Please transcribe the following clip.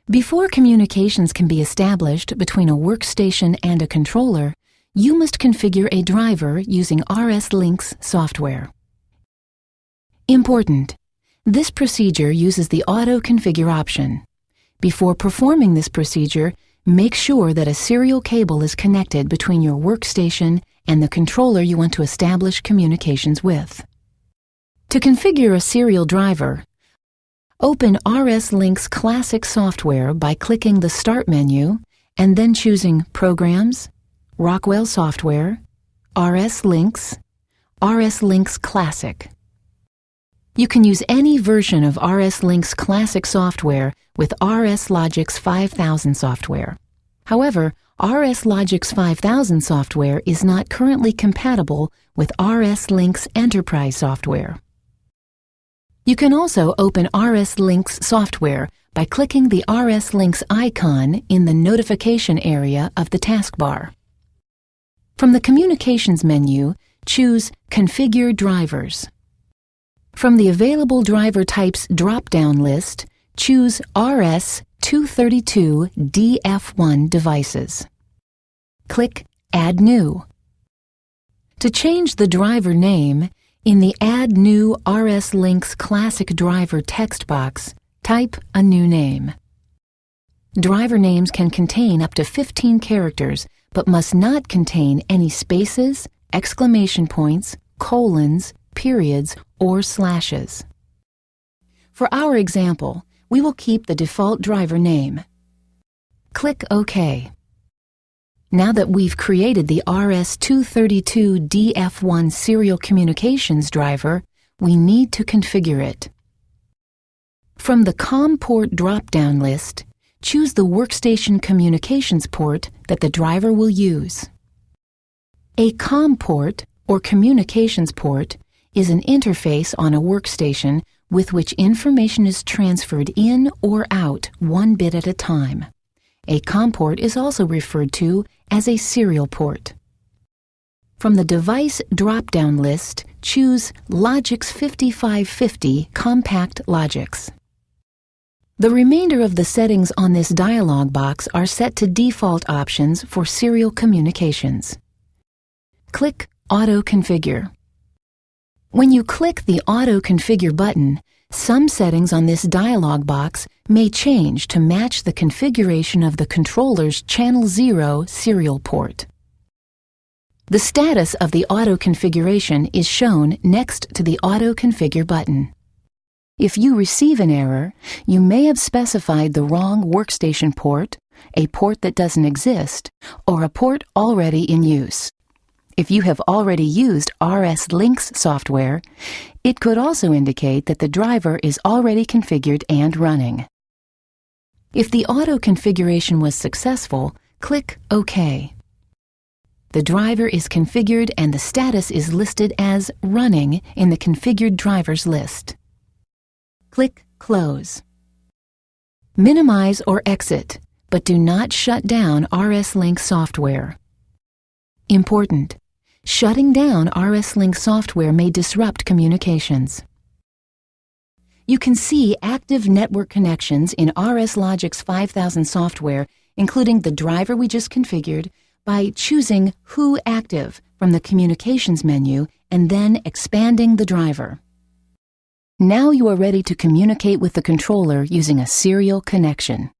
Before communications can be established between a workstation and a controller, you must configure a driver using RS-Links software. Important: this procedure uses the Auto Configure option. Before performing this procedure, make sure that a serial cable is connected between your workstation and the controller you want to establish communications with. To configure a serial driver, open RS-Links Classic software by clicking the Start menu and then choosing Programs, Rockwell Software, RS-Links, RS-Links Classic. You can use any version of RS-Links Classic software with RS-Logix 5000 software. However, RS-Logix 5000 software is not currently compatible with RS-Links Enterprise software. You can also open RS-Links software by clicking the RS-Links icon in the notification area of the taskbar. From the Communications menu, choose Configure Drivers. From the Available Driver Types drop-down list, choose RS-232DF1 devices. Click Add New. To change the driver name, in the Add New RS-Links Classic Driver text box, type a new name. Driver names can contain up to 15 characters, but must not contain any spaces, exclamation points, colons, periods, or slashes. For our example, we will keep the default driver name. Click OK. Now that we've created the RS-232DF1 serial communications driver, we need to configure it. From the COM port drop-down list, choose the workstation communications port that the driver will use. A COM port, or communications port, is an interface on a workstation with which information is transferred in or out 1 bit at a time. A COM port is also referred to as a serial port. From the Device drop-down list, choose Logix 5550 Compact Logix. The remainder of the settings on this dialog box are set to default options for serial communications. Click Auto Configure. When you click the Auto Configure button, some settings on this dialog box may change to match the configuration of the controller's Channel 0 serial port. The status of the auto configuration is shown next to the Auto Configure button. If you receive an error, you may have specified the wrong workstation port, a port that doesn't exist, or a port already in use. If you have already used RS-Links software, it could also indicate that the driver is already configured and running. If the auto configuration was successful, click OK. The driver is configured and the status is listed as running in the configured drivers list. Click Close. Minimize or exit, but do not shut down RS-Links software. Important: shutting down RS-Links software may disrupt communications. You can see active network connections in RS-Logix 5000 software, including the driver we just configured, by choosing Who Active from the Communications menu and then expanding the driver. Now you are ready to communicate with the controller using a serial connection.